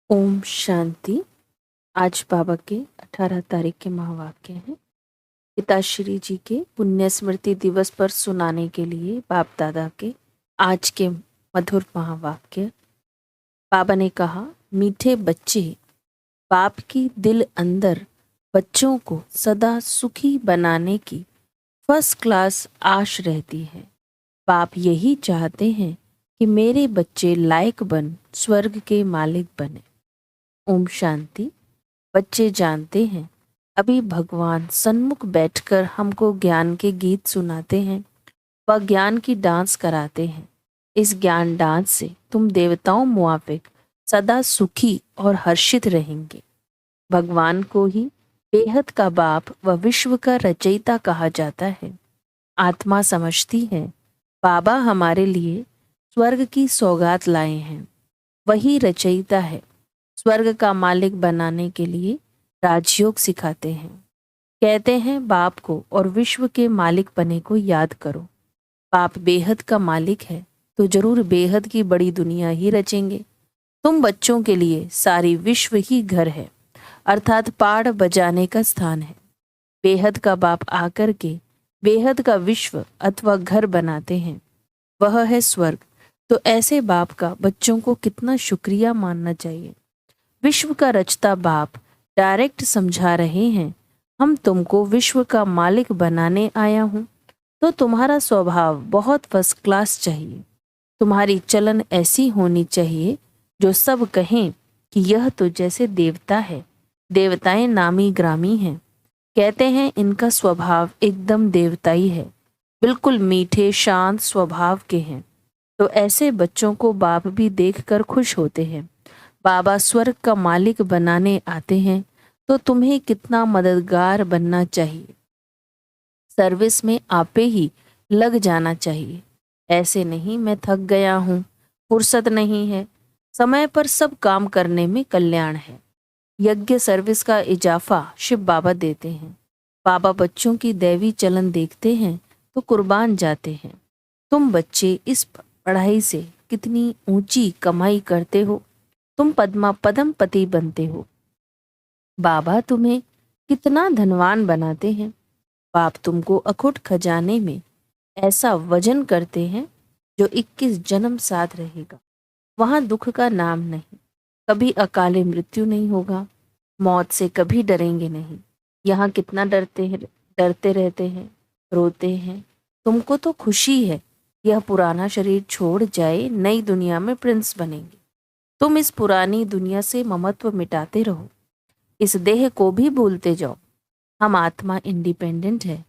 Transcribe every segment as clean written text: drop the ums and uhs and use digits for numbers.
ओम शांति। आज बाबा के 18 तारीख के महावाक्य हैं। पिताश्री जी के पुण्य स्मृति दिवस पर सुनाने के लिए बाप दादा के आज के मधुर महावाक्य। बाबा ने कहा, मीठे बच्चे, बाप की दिल अंदर बच्चों को सदा सुखी बनाने की फर्स्ट क्लास आश रहती है। बाप यही चाहते हैं कि मेरे बच्चे लायक बन स्वर्ग के मालिक बने। ओम शांति। बच्चे जानते हैं, अभी भगवान सन्मुख बैठकर हमको ज्ञान के गीत सुनाते हैं, वह ज्ञान की डांस कराते हैं। इस ज्ञान डांस से तुम देवताओं मुआफिक सदा सुखी और हर्षित रहेंगे। भगवान को ही बेहद का बाप व विश्व का रचयिता कहा जाता है। आत्मा समझती है, बाबा हमारे लिए स्वर्ग की सौगात लाए हैं। वही रचयिता है। स्वर्ग का मालिक बनाने के लिए राजयोग सिखाते हैं। कहते हैं, बाप को और विश्व के मालिक बने को याद करो। बाप बेहद का मालिक है तो जरूर बेहद की बड़ी दुनिया ही रचेंगे। तुम बच्चों के लिए सारी विश्व ही घर है, अर्थात पाड़ बजाने का स्थान है। बेहद का बाप आकर के बेहद का विश्व अथवा घर बनाते हैं, वह है स्वर्ग। तो ऐसे बाप का बच्चों को कितना शुक्रिया मानना चाहिए। विश्व का रचता बाप डायरेक्ट समझा रहे हैं, हम तुमको विश्व का मालिक बनाने आया हूं, तो तुम्हारा स्वभाव बहुत फर्स्ट क्लास चाहिए। तुम्हारी चलन ऐसी होनी चाहिए जो सब कहें कि यह तो जैसे देवता है। देवताएं नामी ग्रामी हैं। कहते हैं इनका स्वभाव एकदम देवताई है, बिल्कुल मीठे शांत स्वभाव के हैं। तो ऐसे बच्चों को बाप भी देखकर खुश होते हैं। बाबा स्वर्ग का मालिक बनाने आते हैं, तो तुम्हें कितना मददगार बनना चाहिए। सर्विस में आपे ही लग जाना चाहिए। ऐसे नहीं मैं थक गया हूँ, फुर्सत नहीं है। समय पर सब काम करने में कल्याण है। यज्ञ सर्विस का इजाफा शिव बाबा देते हैं। बाबा बच्चों की दैवी चलन देखते हैं तो कुर्बान जाते हैं। तुम बच्चे इस पढ़ाई से कितनी ऊंची कमाई करते हो, तुम पद्म पति बनते हो। बाबा तुम्हें कितना धनवान बनाते हैं। बाप तुमको अखुट खजाने में ऐसा वजन करते हैं जो 21 जन्म साथ रहेगा। वहां दुख का नाम नहीं, कभी अकाले मृत्यु नहीं होगा। मौत से कभी डरेंगे नहीं। यहाँ कितना डरते रहते हैं, रोते हैं। तुमको तो खुशी है, यह पुराना शरीर छोड़ जाए, नई दुनिया में प्रिंस बनेंगे। तुम इस पुरानी दुनिया से ममत्व मिटाते रहो, इस देह को भी भूलते जाओ। हम आत्मा इंडिपेंडेंट है,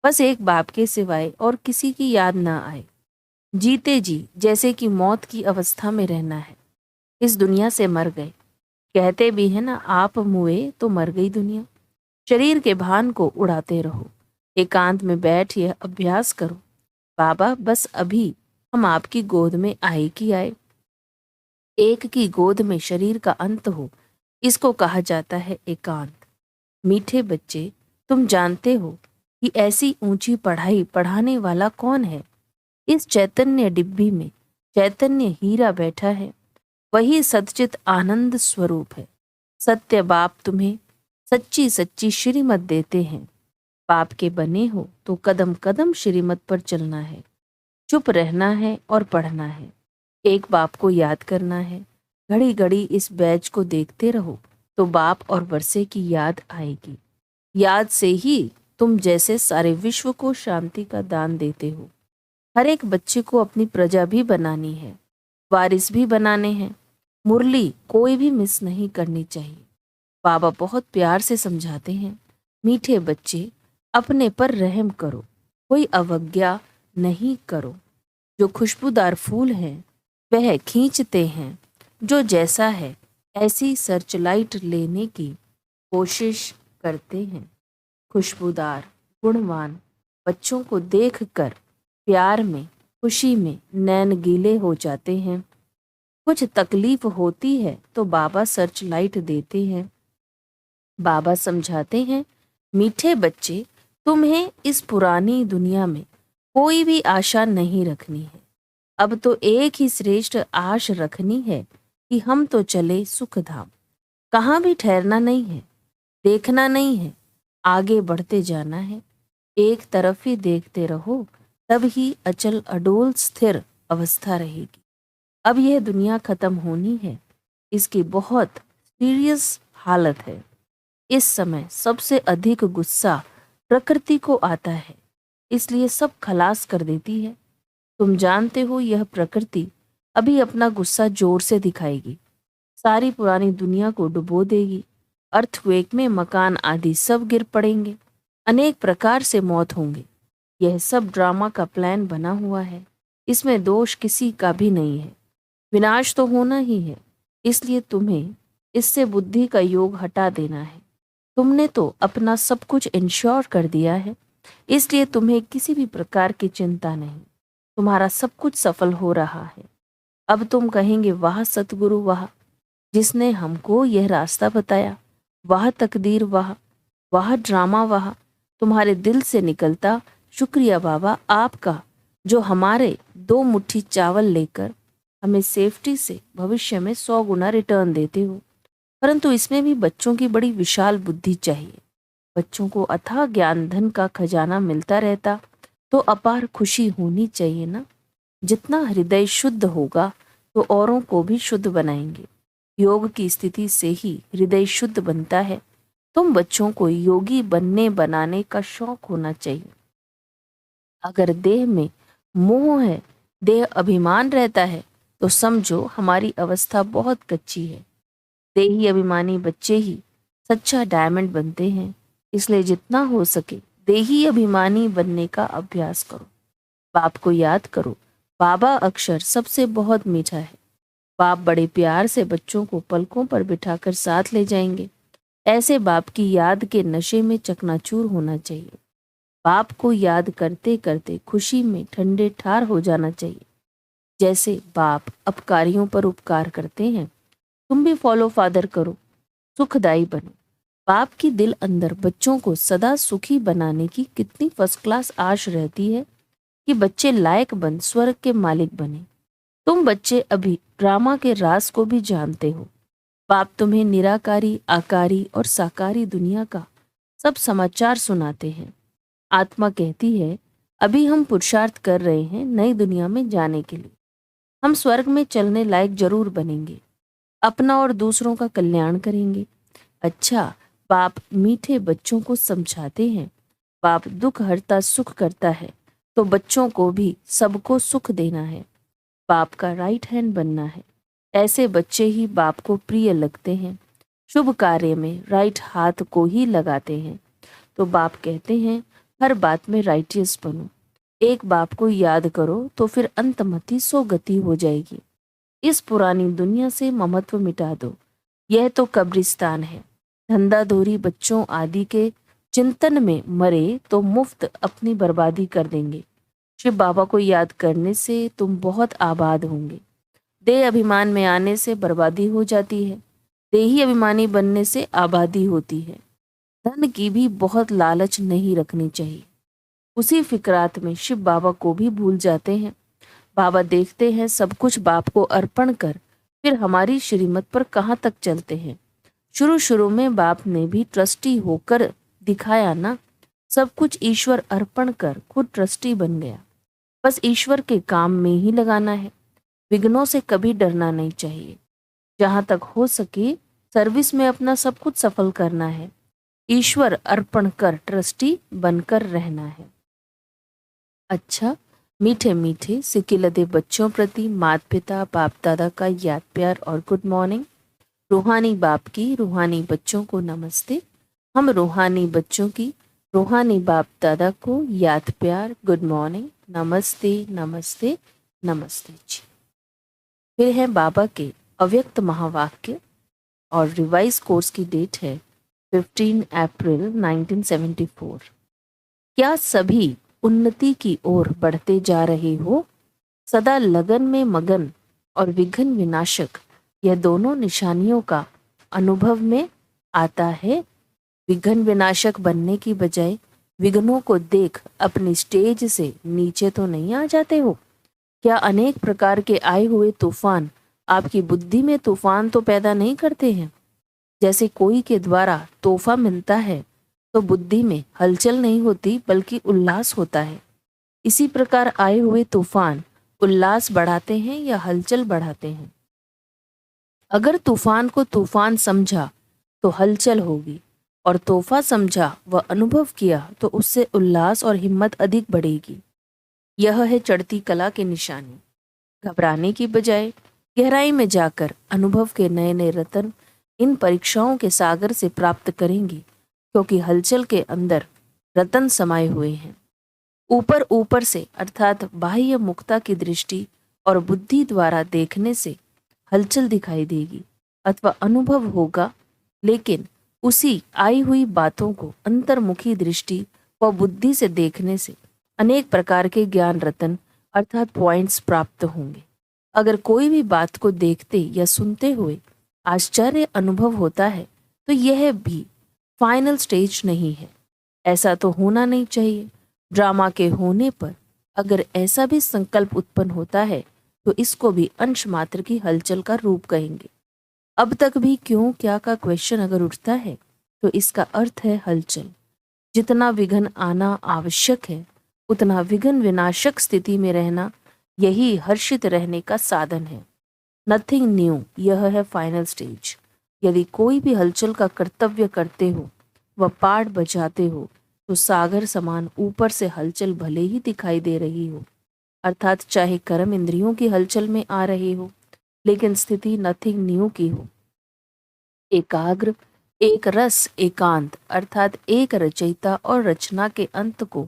बस एक बाप के सिवाय और किसी की याद ना आए। जीते जी जैसे कि मौत की अवस्था में रहना है। इस दुनिया से मर गए, कहते भी है ना, आप मुए तो मर गई दुनिया। शरीर के भान को उड़ाते रहो, एकांत में बैठ यह अभ्यास करो। बाबा बस अभी हम आपकी गोद में आए कि आए। एक की गोद में शरीर का अंत हो, इसको कहा जाता है एकांत। मीठे बच्चे, तुम जानते हो कि ऐसी ऊंची पढ़ाई पढ़ाने वाला कौन है। इस चैतन्य डिब्बी में चैतन्य हीरा बैठा है, वही सच्चित आनंद स्वरूप है। सत्य बाप तुम्हें सच्ची सच्ची श्रीमत देते हैं। बाप के बने हो तो कदम कदम श्रीमत पर चलना है, चुप रहना है और पढ़ना है। एक बाप को याद करना है। घड़ी घड़ी इस बैच को देखते रहो तो बाप और वर्षे की याद आएगी। याद से ही तुम जैसे सारे विश्व को शांति का दान देते हो। हर एक बच्चे को अपनी प्रजा भी बनानी है, वारिस भी बनाने हैं। मुरली कोई भी मिस नहीं करनी चाहिए। बाबा बहुत प्यार से समझाते हैं, मीठे बच्चे, अपने पर रहम करो, कोई अवज्ञा नहीं करो। जो खुशबूदार फूल हैं वह खींचते हैं, जो जैसा है ऐसी सर्चलाइट लेने की कोशिश करते हैं। खुशबूदार गुणवान बच्चों को देखकर प्यार में खुशी में नैन गीले हो जाते हैं। कुछ तकलीफ होती है तो बाबा सर्चलाइट देते हैं। बाबा समझाते हैं, मीठे बच्चे, तुम्हें इस पुरानी दुनिया में कोई भी आशा नहीं रखनी है। अब तो एक ही श्रेष्ठ आश रखनी है कि हम तो चले सुख धाम। कहाँ भी ठहरना नहीं है, देखना नहीं है, आगे बढ़ते जाना है। एक तरफ ही देखते रहो, तब ही अचल अडोल स्थिर अवस्था रहेगी। अब यह दुनिया खत्म होनी है, इसकी बहुत सीरियस हालत है। इस समय सबसे अधिक गुस्सा प्रकृति को आता है, इसलिए सब खलास कर देती है। तुम जानते हो यह प्रकृति अभी अपना गुस्सा जोर से दिखाएगी, सारी पुरानी दुनिया को डुबो देगी। अर्थक्वेक में मकान आदि सब गिर पड़ेंगे, अनेक प्रकार से मौत होंगे। यह सब ड्रामा का प्लान बना हुआ है, इसमें दोष किसी का भी नहीं है। विनाश तो होना ही है, इसलिए तुम्हें इससे बुद्धि का योग हटा देना है। तुमने तो अपना सब कुछ इंश्योर कर दिया है, इसलिए तुम्हें किसी भी प्रकार की चिंता नहीं। तुम्हारा सब कुछ सफल हो रहा है। अब तुम कहेंगे, वाह सतगुरु वाह, जिसने हमको यह रास्ता बताया। वाह तकदीर वाह, वाह ड्रामा वाह, तुम्हारे दिल से निकलता शुक्रिया बाबा आपका, जो हमारे 2 मुट्ठी चावल लेकर हमें सेफ्टी से भविष्य में 100 गुना रिटर्न देते हो। परंतु इसमें भी बच्चों की बड़ी विशाल बुद्धि चाहिए। बच्चों को अथाह ज्ञान धन का खजाना मिलता रहता तो अपार खुशी होनी चाहिए ना। जितना हृदय शुद्ध होगा तो औरों को भी शुद्ध बनाएंगे। योग की स्थिति से ही हृदय शुद्ध बनता है। तुम बच्चों को योगी बनने बनाने का शौक होना चाहिए। अगर देह में मोह है, देह अभिमान रहता है, तो समझो हमारी अवस्था बहुत कच्ची है। देही अभिमानी बच्चे ही सच्चा डायमंड बनते हैं, इसलिए जितना हो सके देही अभिमानी बनने का अभ्यास करो। बाप को याद करो। बाबा अक्षर सबसे बहुत मीठा है। बाप बड़े प्यार से बच्चों को पलकों पर बिठाकर साथ ले जाएंगे। ऐसे बाप की याद के नशे में चकनाचूर होना चाहिए। बाप को याद करते करते खुशी में ठंडे ठार हो जाना चाहिए। जैसे बाप अपकारियों पर उपकार करते हैं, तुम भी फॉलो फादर करो, सुखदाई बनो। बाप की दिल अंदर बच्चों को सदा सुखी बनाने की कितनी फर्स्ट क्लास आश रहती है कि बच्चे लायक बन स्वर्ग के मालिक बने। तुम बच्चे अभी ड्रामा के राज को भी जानते हो। बाप तुम्हें निराकारी, आकारी और साकारी दुनिया का सब समाचार सुनाते हैं। आत्मा कहती है, अभी हम पुरुषार्थ कर रहे हैं नई दुनिया में जाने के लिए। हम स्वर्ग में चलने लायक जरूर बनेंगे, अपना और दूसरों का कल्याण करेंगे। अच्छा, बाप मीठे बच्चों को समझाते हैं। बाप दुख हरता सुख करता है, तो बच्चों को भी सबको सुख देना है। बाप का राइट हैंड बनना है। ऐसे बच्चे ही बाप को प्रिय लगते हैं। शुभ कार्य में राइट हाथ को ही लगाते हैं। तो बाप कहते हैं, हर बात में राइटियस बनो। एक बाप को याद करो तो फिर अंतमति 100 गति हो जाएगी। इस पुरानी दुनिया से ममत्व मिटा दो। यह तो कब्रिस्तान है। धंधाधोरी बच्चों आदि के चिंतन में मरे तो मुफ्त अपनी बर्बादी कर देंगे। शिव बाबा को याद करने से तुम बहुत आबाद होंगे। देह अभिमान में आने से बर्बादी हो जाती है, देही अभिमानी बनने से आबादी होती है। धन की भी बहुत लालच नहीं रखनी चाहिए। उसी फिक्रात में शिव बाबा को भी भूल जाते हैं। बाबा देखते हैं सब कुछ बाप को अर्पण कर फिर हमारी श्रीमत पर कहाँ तक चलते हैं। शुरू शुरू में बाप ने भी ट्रस्टी होकर दिखाया ना। सब कुछ ईश्वर अर्पण कर खुद ट्रस्टी बन गया। बस ईश्वर के काम में ही लगाना है। विघ्नों से कभी डरना नहीं चाहिए। जहाँ तक हो सके सर्विस में अपना सब कुछ सफल करना है। ईश्वर अर्पण कर ट्रस्टी बनकर रहना है। अच्छा, मीठे मीठे सिकिलदे बच्चों प्रति माता पिता बाप दादा का याद प्यार और गुड मॉर्निंग। रूहानी बाप की रूहानी बच्चों को नमस्ते। हम रूहानी बच्चों की रूहानी बाप दादा को याद प्यार, गुड मॉर्निंग, नमस्ते नमस्ते नमस्ते जी। फिर है बाबा के अव्यक्त महावाक्य और रिवाइज कोर्स की डेट है 15 अप्रैल 1974। क्या सभी उन्नति की ओर बढ़ते जा रहे हो? सदा लगन में मगन और विघ्न विनाशक, यह दोनों निशानियों का अनुभव में आता है। विघ्न विनाशक बनने की बजाय विघ्नों को देख अपनी स्टेज से नीचे तो नहीं आ जाते हो? क्या अनेक प्रकार के आए हुए तूफान आपकी बुद्धि में तूफान तो पैदा नहीं करते हैं। जैसे कोई के द्वारा तोहफा मिलता है तो बुद्धि में हलचल नहीं होती बल्कि उल्लास होता है। इसी प्रकार आए हुए तूफान उल्लास बढ़ाते हैं या हलचल बढ़ाते हैं। अगर तूफान को तूफान समझा तो हलचल होगी, और तोहफा समझा व अनुभव किया तो उससे उल्लास और हिम्मत अधिक बढ़ेगी। यह है चढ़ती कला की निशानी। घबराने की बजाय गहराई में जाकर अनुभव के नए नए रत्न इन परीक्षाओं के सागर से प्राप्त करेंगे, क्योंकि हलचल के अंदर रतन समाये हुए हैं। ऊपर ऊपर से अर्थात बाह्य मुक्ता की दृष्टि और बुद्धि द्वारा देखने से हलचल दिखाई देगी अथवा अनुभव होगा, लेकिन उसी आई हुई बातों को अंतर्मुखी दृष्टि व बुद्धि से देखने से अनेक प्रकार के ज्ञान रतन अर्थात पॉइंट्स प्राप्त होंगे। अगर कोई भी बात को देखते या सुनते हुए आश्चर्य अनुभव होता है तो यह भी फाइनल स्टेज नहीं है। ऐसा तो होना नहीं चाहिए। ड्रामा के होने पर अगर ऐसा भी संकल्प उत्पन्न होता है तो इसको भी अंश मात्र की हलचल का रूप कहेंगे। अब तक भी क्यों क्या का क्वेश्चन अगर उठता है तो इसका अर्थ है हलचल। जितना विघ्न आना आवश्यक है उतना विघ्न विनाशक स्थिति में रहना यही हर्षित रहने का साधन है। नथिंग न्यू, यह है फाइनल स्टेज। यदि कोई भी हलचल का कर्तव्य करते हो व पाठ बजाते हो तो सागर समान ऊपर से हलचल भले ही दिखाई दे रही हो, अर्थात चाहे कर्म इंद्रियों की हलचल में आ रहे हो, लेकिन स्थिति नथिंग न्यू की हो। एकाग्र, एक रस, एकांत अर्थात एक रचयिता और रचना के अंत को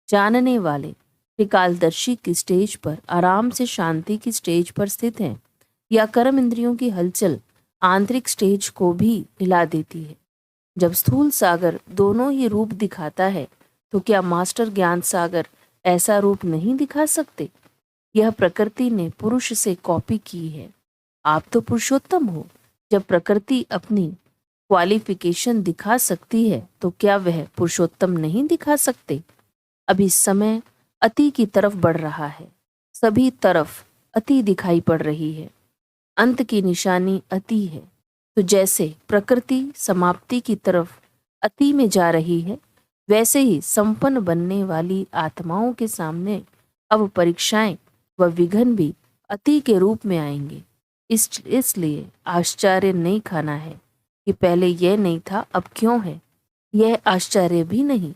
जानने वाले त्रिकालदर्शी की स्टेज पर आराम से शांति की स्टेज पर स्थित हैं, या कर्म इंद्रियों की हलचल आंतरिक स्टेज को भी हिला देती है। जब स्थूल सागर दोनों ही रूप दिखाता है तो क्या मास्टर ज्ञान सागर ऐसा रूप नहीं दिखा सकते? यह प्रकृति ने पुरुष से कॉपी की है। आप तो पुरुषोत्तम हो। जब प्रकृति अपनी क्वालिफिकेशन दिखा सकती है तो क्या वह पुरुषोत्तम नहीं दिखा सकते? अभी समय अति की तरफ बढ़ रहा है। सभी तरफ अति दिखाई पड़ रही है। अंत की निशानी अति है। तो जैसे प्रकृति समाप्ति की तरफ अति में जा रही है, वैसे ही संपन्न बनने वाली आत्माओं के सामने अब परीक्षाएं व विघ्न भी अति के रूप में आएंगे। इसलिए आश्चर्य नहीं खाना है कि पहले यह नहीं था अब क्यों है। यह आश्चर्य भी नहीं।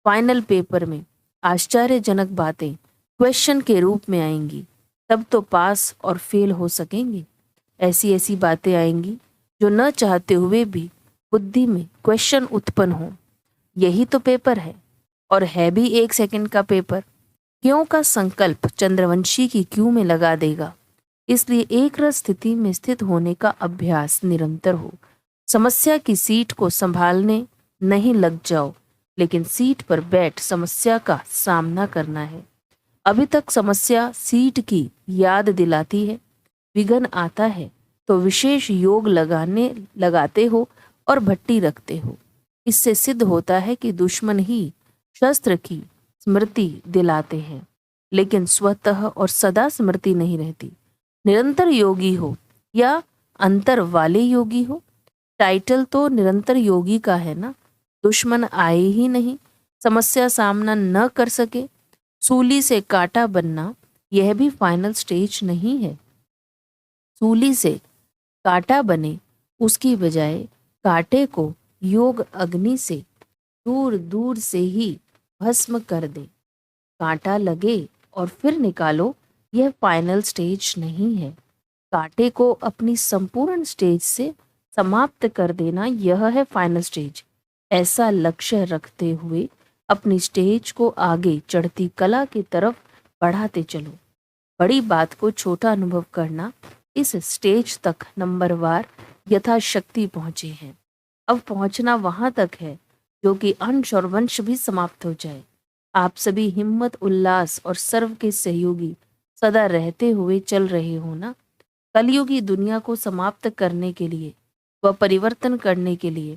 फाइनल पेपर में आश्चर्यजनक बातें क्वेश्चन के रूप में आएंगी, तब तो पास और फेल हो सकेंगे। ऐसी ऐसी बातें आएंगी जो न चाहते हुए भी बुद्धि में क्वेश्चन उत्पन्न हो। यही तो पेपर है, और है भी 1 सेकंड का पेपर। क्यों का संकल्प चंद्रवंशी की क्यों में लगा देगा। इसलिए एक रस स्थिति में स्थित होने का अभ्यास निरंतर हो। समस्या की सीट को संभालने नहीं लग जाओ, लेकिन सीट पर बैठ समस्या का सामना करना है। अभी तक समस्या सीट की याद दिलाती है। विघ्न आता है तो विशेष योग लगाते हो और भट्टी रखते हो। इससे सिद्ध होता है कि दुश्मन ही शस्त्र की स्मृति दिलाते हैं, लेकिन स्वतः और सदा स्मृति नहीं रहती। निरंतर योगी हो या अंतर वाले योगी हो, टाइटल तो निरंतर योगी का है ना। दुश्मन आए ही नहीं, समस्या सामना न कर सके, सूली से कांटा बनना यह भी फाइनल स्टेज नहीं है। सूली से कांटा बने उसकी बजाय कांटे को योग अग्नि से दूर दूर से ही भस्म कर दे। कांटा लगे और फिर निकालो, यह फाइनल स्टेज नहीं है। कांटे को अपनी संपूर्ण स्टेज से समाप्त कर देना, यह है फाइनल स्टेज। ऐसा लक्ष्य रखते हुए अपनी स्टेज को आगे चढ़ती कला की तरफ बढ़ाते चलो। बड़ी बात को छोटा अनुभव करना, इस स्टेज तक नंबरवार यथाशक्ति पहुंचे हैं। अब पहुंचना वहां तक है जो कि अंश और वंश भी समाप्त हो जाए। आप सभी हिम्मत, उल्लास और सर्व के सहयोगी सदा रहते हुए चल रहे हो ना। कलयुगी दुनिया को समाप्त करने के लिए व परिवर्तन करने के लिए,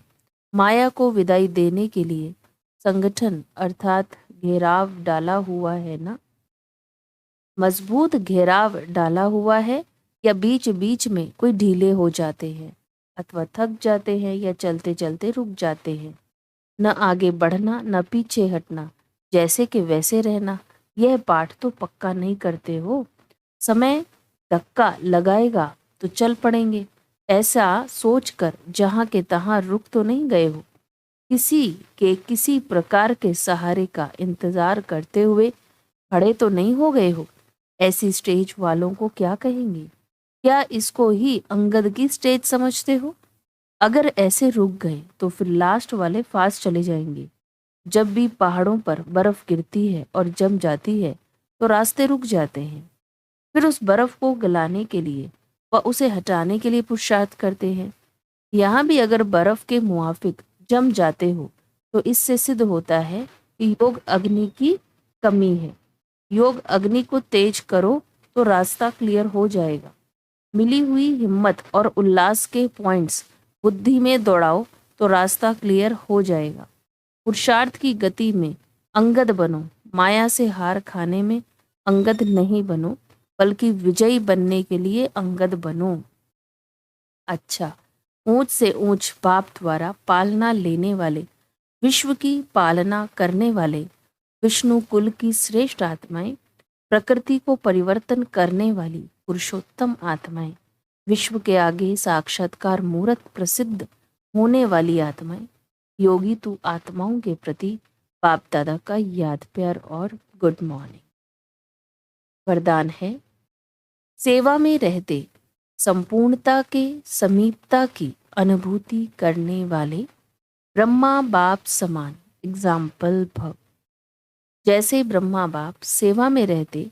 माया को विदाई देने के लिए संगठन अर्थात घेराव डाला हुआ है ना। मजबूत घेराव डाला हुआ है या बीच बीच में कोई ढीले हो जाते हैं अथवा थक जाते हैं या चलते चलते रुक जाते हैं। न आगे बढ़ना न पीछे हटना, जैसे कि वैसे रहना, यह पाठ तो पक्का नहीं करते हो। समय धक्का लगाएगा तो चल पड़ेंगे, ऐसा सोचकर जहां के तहां रुक तो नहीं गए हो। किसी के किसी प्रकार के सहारे का इंतजार करते हुए खड़े तो नहीं हो गए हो। ऐसी स्टेज वालों को क्या कहेंगे? क्या इसको ही अंगद की स्टेज समझते हो? अगर ऐसे रुक गए तो फिर लास्ट वाले फास्ट चले जाएंगे। जब भी पहाड़ों पर बर्फ गिरती है और जम जाती है तो रास्ते रुक जाते हैं। फिर उस बर्फ को गलाने के लिए व उसे हटाने के लिए पुरुषार्थ करते हैं। यहाँ भी अगर बर्फ के मुआफिक जम जाते हो तो इससे सिद्ध होता है कि योग अग्नि की कमी है। योग अग्नि को तेज करो तो रास्ता क्लियर हो जाएगा। मिली हुई हिम्मत और उल्लास के पॉइंट्स बुद्धि में दौड़ाओ तो रास्ता क्लियर हो जाएगा। पुरुषार्थ की गति में अंगद बनो, माया से हार खाने में अंगद नहीं बनो, बल्कि विजयी बनने के लिए अंगद बनो। अच्छा, ऊंच से ऊंच बाप द्वारा पालना लेने वाले, विश्व की पालना करने वाले विष्णु कुल की श्रेष्ठ आत्माएं, प्रकृति को परिवर्तन करने वाली पुरुषोत्तम आत्माएं, विश्व के आगे साक्षात्कार मूर्त प्रसिद्ध होने वाली आत्माएं, योगी तू आत्माओं के प्रति बाप दादा का याद प्यार और गुड मॉर्निंग। वरदान है, सेवा में रहते संपूर्णता के समीपता की अनुभूति करने वाले ब्रह्मा बाप समान एग्जाम्पल भव। जैसे ब्रह्मा बाप सेवा में रहते,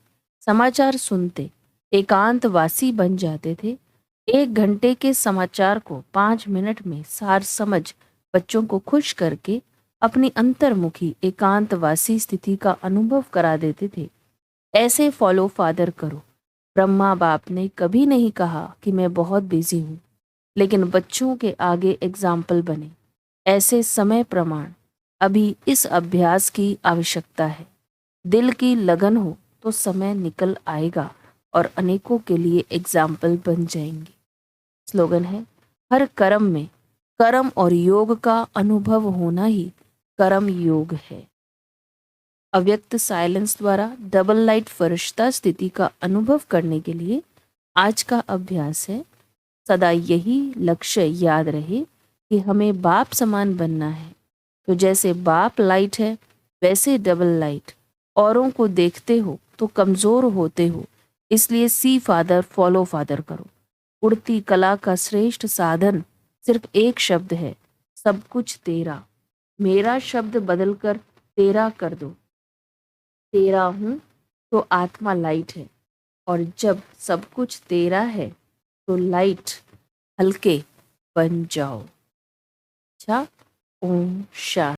समाचार सुनते, एकांतवासी बन जाते थे, 1 घंटे के समाचार को 5 मिनट में सार समझ बच्चों को खुश करके अपनी अंतर्मुखी एकांतवासी स्थिति का अनुभव करा देते थे। ऐसे फॉलो फादर करो। ब्रह्मा बाप ने कभी नहीं कहा कि मैं बहुत बिजी हूँ, लेकिन बच्चों के आगे एग्जाम्पल बने। ऐसे समय प्रमाण अभी इस अभ्यास की आवश्यकता है। दिल की लगन हो तो समय निकल आएगा और अनेकों के लिए एग्जाम्पल बन जाएंगे। स्लोगन है, हर कर्म में कर्म और योग का अनुभव होना ही कर्म योग है। अव्यक्त साइलेंस द्वारा डबल लाइट फरिश्ता स्थिति का अनुभव करने के लिए आज का अभ्यास है, सदा यही लक्ष्य याद रहे कि हमें बाप समान बनना है। तो जैसे बाप लाइट है, वैसे डबल लाइट। औरों को देखते हो तो कमजोर होते हो, इसलिए सी फादर फॉलो फादर करो। उड़ती कला का श्रेष्ठ साधन सिर्फ एक शब्द है, सब कुछ तेरा। मेरा शब्द बदलकर तेरा कर दो। तेरा हूं तो आत्मा लाइट है, और जब सब कुछ तेरा है तो लाइट हल्के बन जाओ। अच्छा, ओम शांति।